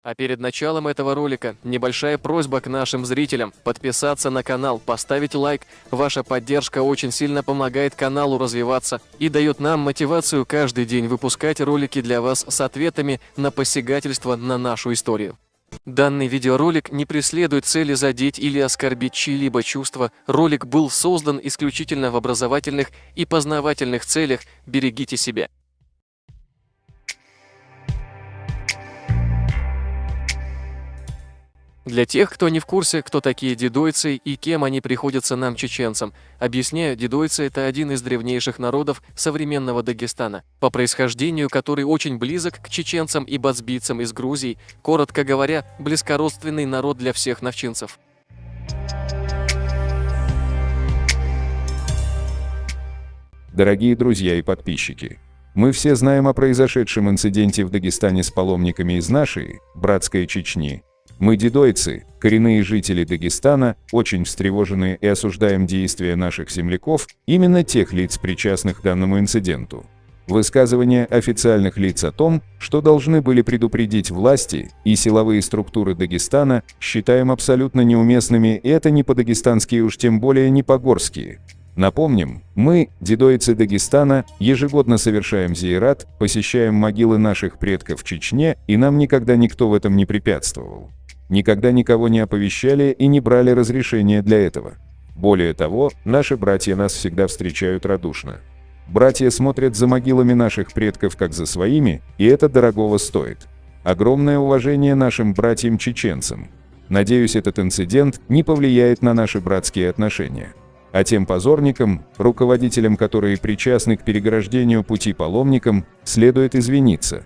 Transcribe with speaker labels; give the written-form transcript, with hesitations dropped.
Speaker 1: А перед началом этого ролика небольшая просьба к нашим зрителям подписаться на канал, поставить лайк. Ваша поддержка очень сильно помогает каналу развиваться и дает нам мотивацию каждый день выпускать ролики для вас с ответами на посягательство на нашу историю. Данный видеоролик не преследует цели задеть или оскорбить чьи-либо чувства. Ролик был создан исключительно в образовательных и познавательных целях. Берегите себя. Для тех, кто не в курсе, кто такие дидойцы и кем они приходятся нам, чеченцам, объясняю, дидойцы – это один из древнейших народов современного Дагестана, по происхождению который очень близок к чеченцам и бацбийцам из Грузии, коротко говоря, близкородственный народ для всех новчинцев.
Speaker 2: Дорогие друзья и подписчики, мы все знаем о произошедшем инциденте в Дагестане с паломниками из нашей, братской Чечни. Мы, дидойцы, коренные жители Дагестана, очень встревожены и осуждаем действия наших земляков, именно тех лиц, причастных к данному инциденту. Высказывания официальных лиц о том, что должны были предупредить власти и силовые структуры Дагестана, считаем абсолютно неуместными, и это не по-дагестански, уж тем более не по-горски. Напомним, мы, дидойцы Дагестана, ежегодно совершаем зиярат, посещаем могилы наших предков в Чечне, и нам никогда никто в этом не препятствовал. Никогда никого не оповещали и не брали разрешения для этого. Более того, наши братья нас всегда встречают радушно. Братья смотрят за могилами наших предков как за своими, и это дорогого стоит. Огромное уважение нашим братьям-чеченцам. Надеюсь, этот инцидент не повлияет на наши братские отношения. А тем позорникам, руководителям, которые причастны к переграждению пути паломникам, следует извиниться.